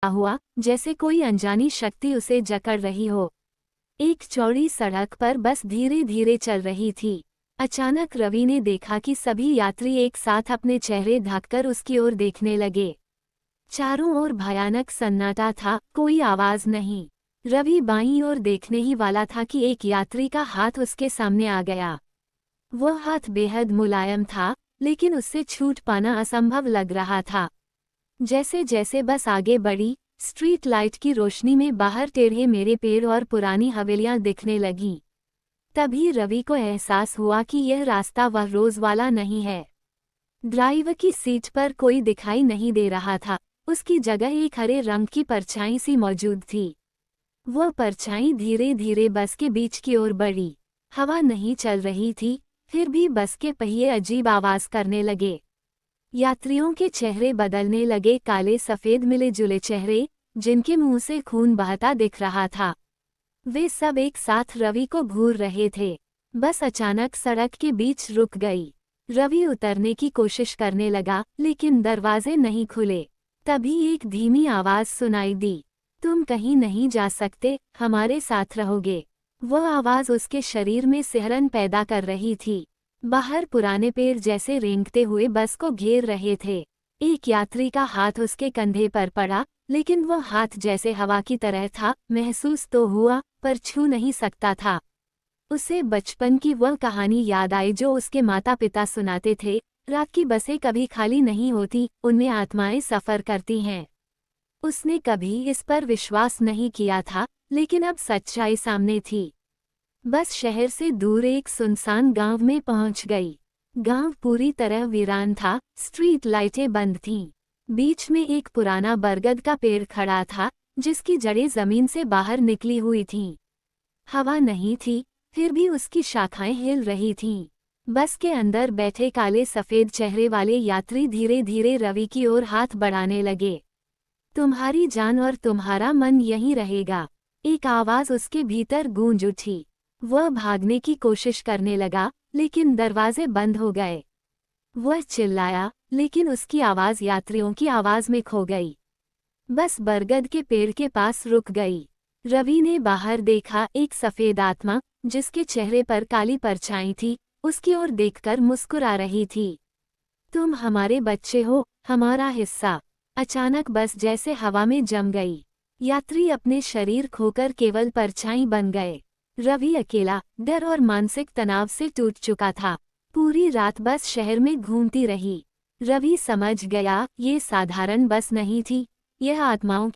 हुआ, जैसे कोई अनजानी शक्ति उसे जकड़ रही हो। एक चौड़ी सड़क पर बस धीरे धीरे चल रही थी। अचानक रवि ने देखा कि सभी यात्री एक साथ अपने चेहरे ढककर उसकी ओर देखने लगे। चारों ओर भयानक सन्नाटा था, कोई आवाज नहीं। रवि बाईं ओर देखने ही वाला था कि एक यात्री का हाथ उसके सामने आ गया। वह हाथ बेहद मुलायम था, लेकिन उससे छूट पाना असंभव लग रहा था। जैसे जैसे बस आगे बढ़ी, स्ट्रीट लाइट की रोशनी में बाहर टेढ़े मेढ़े पेड़ और पुरानी हवेलियां दिखने लगीं। तभी रवि को एहसास हुआ कि यह रास्ता वह रोज वाला नहीं है। ड्राइवर की सीट पर कोई दिखाई नहीं दे रहा था, उसकी जगह एक हरे रंग की परछाई सी मौजूद थी। वह परछाई धीरे धीरे बस के बीच की ओर बढ़ी। हवा नहीं चल रही थी, फिर भी बस के पहिए अजीब आवाज करने लगे। यात्रियों के चेहरे बदलने लगे, काले सफेद मिले जुले चेहरे, जिनके मुंह से खून बहता दिख रहा था। वे सब एक साथ रवि को घूर रहे थे। बस अचानक सड़क के बीच रुक गई। रवि उतरने की कोशिश करने लगा, लेकिन दरवाजे नहीं खुले। तभी एक धीमी आवाज सुनाई दी, तुम कहीं नहीं जा सकते, हमारे साथ रहोगे। वह आवाज उसके शरीर में सिहरन पैदा कर रही थी। बाहर पुराने पेड़ जैसे रेंगते हुए बस को घेर रहे थे। एक यात्री का हाथ उसके कंधे पर पड़ा, लेकिन वह हाथ जैसे हवा की तरह था, महसूस तो हुआ, पर छू नहीं सकता था। उसे बचपन की वह कहानी याद आई जो उसके माता पिता सुनाते थे, रात की बसें कभी खाली नहीं होती, उनमें आत्माएं सफ़र करती हैं। उसने कभी इस पर विश्वास नहीं किया था, लेकिन अब सच्चाई सामने थी। बस शहर से दूर एक सुनसान गांव में पहुंच गई। गांव पूरी तरह वीरान था, स्ट्रीट लाइटें बंद थीं। बीच में एक पुराना बरगद का पेड़ खड़ा था, जिसकी जड़ें जमीन से बाहर निकली हुई थीं। हवा नहीं थी, फिर भी उसकी शाखाएं हिल रही थीं। बस के अंदर बैठे काले सफेद चेहरे वाले यात्री धीरे धीरे रवि की ओर हाथ बढ़ाने लगे। तुम्हारी जान और तुम्हारा मन यहीं रहेगा, एक आवाज उसके भीतर गूंज उठी। वह भागने की कोशिश करने लगा, लेकिन दरवाजे बंद हो गए। वह चिल्लाया, लेकिन उसकी आवाज यात्रियों की आवाज में खो गई। बस बरगद के पेड़ के पास रुक गई। रवि ने बाहर देखा, एक सफेद आत्मा, जिसके चेहरे पर काली परछाई थी, उसकी ओर देखकर मुस्कुरा रही थी। तुम हमारे बच्चे हो, हमारा हिस्सा। अचानक बस जैसे हवा में जम गई। यात्री अपने शरीर खोकर केवल परछाई बन गए। रवि अकेला, डर और मानसिक तनाव से टूट चुका था। पूरी रात बस शहर में घूमती रही। रवि समझ गया, ये साधारण बस नहीं थी, यह आत्माओं